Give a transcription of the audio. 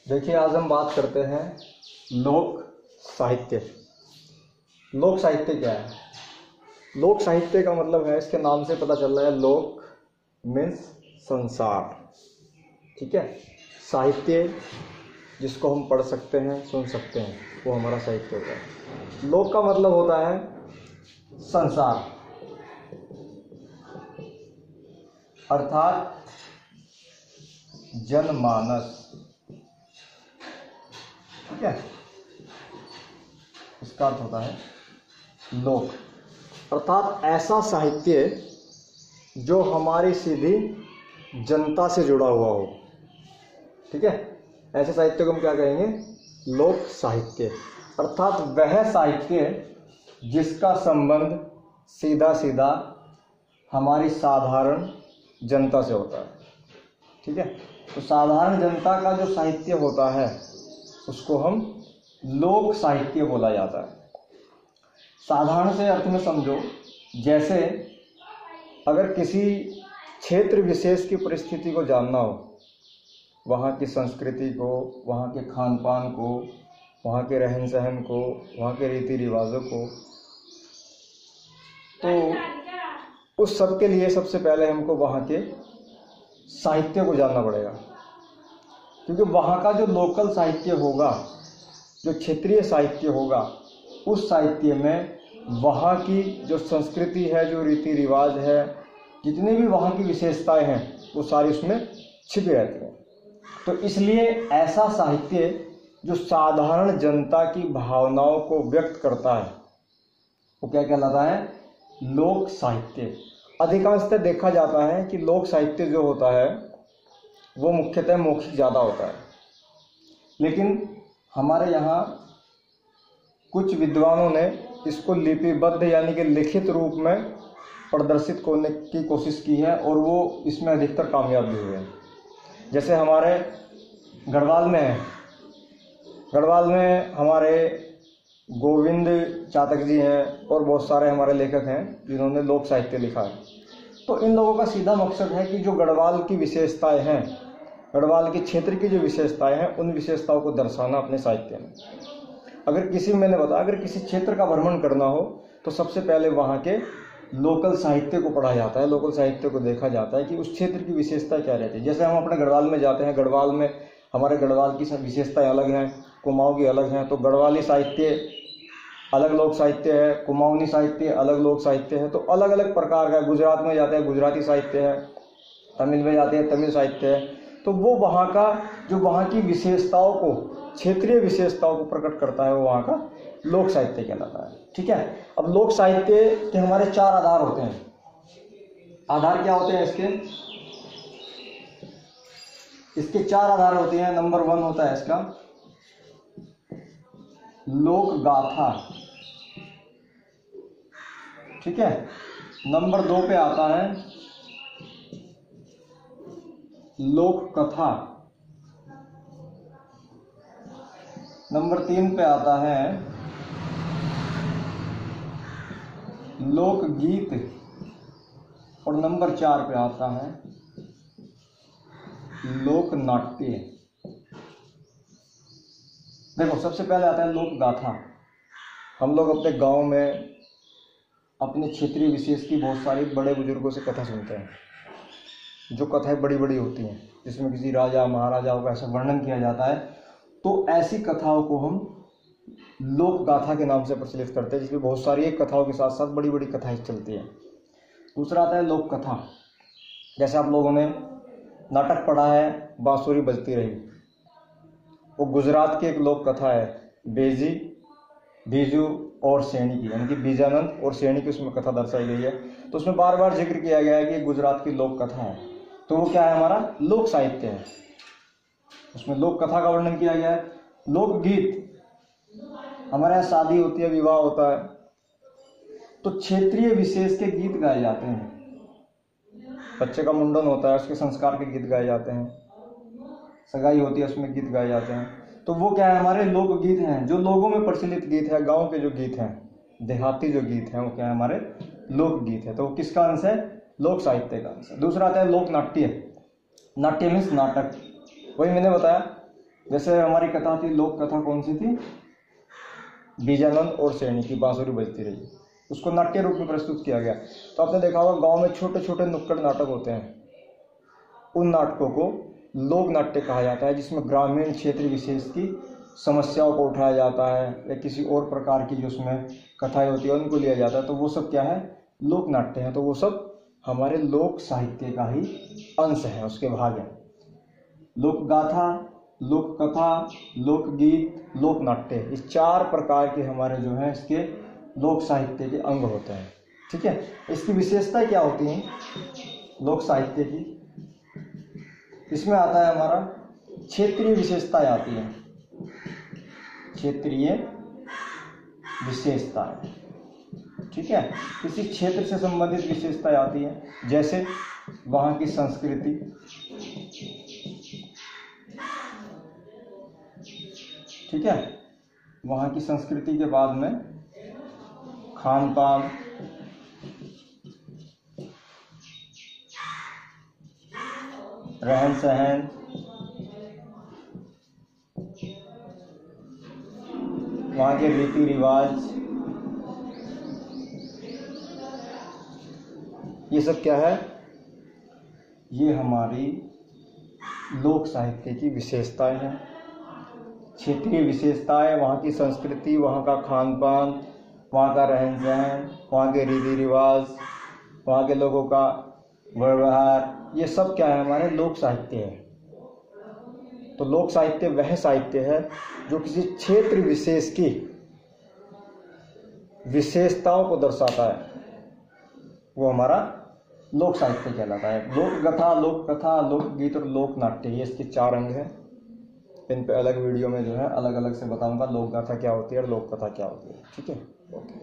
देखिए, आज हम बात करते हैं लोक साहित्य। लोक साहित्य क्या है? लोक साहित्य का मतलब है, इसके नाम से पता चल रहा है, लोक मीन्स संसार, ठीक है। साहित्य जिसको हम पढ़ सकते हैं, सुन सकते हैं, वो हमारा साहित्य होता है। लोक का मतलब होता है संसार, अर्थात जनमानस, ठीक है। इसका अर्थ होता है लोक, अर्थात ऐसा साहित्य जो हमारी सीधी जनता से जुड़ा हुआ हो, ठीक है। ऐसे साहित्य को हम क्या कहेंगे? लोक साहित्य, अर्थात वह साहित्य जिसका संबंध सीधा सीधा हमारी साधारण जनता से होता है, ठीक है। तो साधारण जनता का जो साहित्य होता है उसको हम लोक साहित्य बोला जाता है। साधारण से अर्थ में समझो, जैसे अगर किसी क्षेत्र विशेष की परिस्थिति को जानना हो, वहाँ की संस्कृति को, वहाँ के खान पान को, वहाँ के रहन सहन को, वहाँ के रीति रिवाजों को, तो उस सब के लिए सबसे पहले हमको वहाँ के साहित्य को जानना पड़ेगा। क्योंकि वहाँ का जो लोकल साहित्य होगा, जो क्षेत्रीय साहित्य होगा, उस साहित्य में वहाँ की जो संस्कृति है, जो रीति रिवाज है, जितनी भी वहाँ की विशेषताएं हैं, वो सारी उसमें छिपी रहती हैं। तो इसलिए ऐसा साहित्य जो साधारण जनता की भावनाओं को व्यक्त करता है, वो क्या कहलाता है? लोक साहित्य। अधिकांशतः देखा जाता है कि लोक साहित्य जो होता है वो मुख्यतः मौखिक ज़्यादा होता है, लेकिन हमारे यहाँ कुछ विद्वानों ने इसको लिपिबद्ध यानी कि लिखित रूप में प्रदर्शित करने की कोशिश की है, और वो इसमें अधिकतर कामयाब भी हुए हैं। जैसे हमारे गढ़वाल में है, गढ़वाल में हमारे गोविंद चातक जी हैं और बहुत सारे हमारे लेखक हैं जिन्होंने लोक साहित्य लिखा है। तो इन लोगों का सीधा मकसद है कि जो गढ़वाल की विशेषताएं हैं, गढ़वाल के क्षेत्र की जो विशेषताएं हैं, उन विशेषताओं को दर्शाना अपने साहित्य में। अगर किसी क्षेत्र का भ्रमण करना हो तो सबसे पहले वहाँ के लोकल साहित्य को पढ़ा जाता है, लोकल साहित्य को देखा जाता है कि उस क्षेत्र की विशेषता क्या रहती है। जैसे हम अपने गढ़वाल में जाते हैं, गढ़वाल में हमारे गढ़वाल की विशेषताएं अलग हैं, कुमाऊँ की अलग हैं। तो गढ़वाली साहित्य अलग लोक साहित्य है, कुमाऊनी साहित्य अलग लोक साहित्य है। तो अलग अलग प्रकार का, गुजरात में जाते हैं गुजराती साहित्य है, तमिल में जाते हैं तमिल साहित्य है। तो वो वहाँ का जो वहाँ की विशेषताओं को, क्षेत्रीय विशेषताओं को प्रकट करता है, वो वहाँ का लोक साहित्य कहलाता है, ठीक है। अब लोक साहित्य के हमारे 4 आधार होते हैं। आधार क्या होते हैं इसके 4 आधार होते हैं। नंबर 1 होता है इसका लोक गाथा, ठीक है। नंबर 2 पे आता है लोक कथा। नंबर 3 पे आता है लोक गीत, और नंबर 4 पे आता है लोक नाट्य। देखो, सबसे पहले आता है लोक गाथा। हम लोग अपने गांव में अपने क्षेत्रीय विशेष की बहुत सारी बड़े बुजुर्गों से कथा सुनते हैं, जो कथाएं बड़ी बड़ी होती हैं, जिसमें किसी राजा महाराजाओं का ऐसा वर्णन किया जाता है। तो ऐसी कथाओं को हम लोक गाथा के नाम से प्रचलित करते हैं, जिसमें बहुत सारी एक कथाओं के साथ साथ बड़ी बड़ी कथाएं चलती हैं। दूसरा आता है लोक कथा। जैसे आप लोगों ने नाटक पढ़ा है बांसुरी बजती रही, वो गुजरात की एक लोक कथा है, बेजी, बीजू और सेणी की, यानी कि बीजानंद और सेणी की उसमें कथा दर्शाई गई है। तो उसमें बार बार जिक्र किया गया है कि गुजरात की लोक कथा है। तो वो क्या है? हमारा लोक साहित्य है, उसमें लोक कथा का वर्णन किया गया है। लोकगीत, हमारे यहाँ शादी होती है, विवाह होता है, तो क्षेत्रीय विशेष के गीत गाए जाते हैं। बच्चे का मुंडन होता है, उसके संस्कार के गीत गाए जाते हैं। सगाई होती है, उसमें गीत गाए जाते हैं। तो वो क्या है? हमारे लोकगीत हैं, जो लोगों में प्रचलित गीत है, गांव के जो गीत हैं, देहाती जो गीत हैं, वो क्या है? हमारे लोकगीत है। तो वो किसका अंश है? लोक साहित्य का अंश है। दूसरा आता है लोक नाट्य। नाट्य मीन्स नाटक। वही मैंने बताया जैसे हमारी कथा थी, लोक कथा कौन सी थी? बीजानंद और सैनी की बांसुरी बजती रही, उसको नाट्य रूप में प्रस्तुत किया गया। तो आपने देखा होगा गांव में छोटे छोटे नुक्कड़ नाटक होते हैं, उन नाटकों को लोक नाट्य कहा जाता है, जिसमें ग्रामीण क्षेत्र विशेष की समस्याओं को उठाया जाता है या किसी और प्रकार की जो उसमें कथाएं होती है उनको लिया जाता है। तो वो सब क्या है? लोक नाट्य है। तो वो सब हमारे लोक साहित्य का ही अंश है, उसके भाग है। लोक गाथा, लोक कथा, लोकगीत, लोक नाट्य, इस 4 प्रकार के हमारे जो है इसके लोक साहित्य के अंग होते हैं। ठीक है, इसकी विशेषता क्या होती है लोक साहित्य की? इसमें आता है हमारा क्षेत्रीय विशेषताएं आती हैं, क्षेत्रीय विशेषताएं। ठीक है, किसी क्षेत्र से संबंधित विशेषताएं आती हैं, जैसे वहाँ की संस्कृति, ठीक है, वहाँ की संस्कृति के बाद में खान पान, रहन सहन, वहाँ के रीति रिवाज, ये सब क्या है? ये हमारी लोक साहित्य की विशेषताएं हैं। क्षेत्रीय विशेषताएं, वहाँ की संस्कृति, वहाँ का खान पान, वहाँ का रहन सहन, वहाँ के रीति रिवाज, वहाँ के लोगों का व्यवहार, ये सब क्या है? हमारे लोक साहित्य है। तो लोक साहित्य वह साहित्य है जो किसी क्षेत्र विशेष की विशेषताओं को दर्शाता है, वो हमारा लोक साहित्य कहलाता है। लोक गाथा, लोक कथा, लोकगीत और लोक नाट्य, ये इसके 4 अंग हैं। इन पे अलग वीडियो में जो है अलग अलग से बताऊंगा लोक गाथा क्या होती है और लोक कथा क्या होती है। ठीक है, ओके।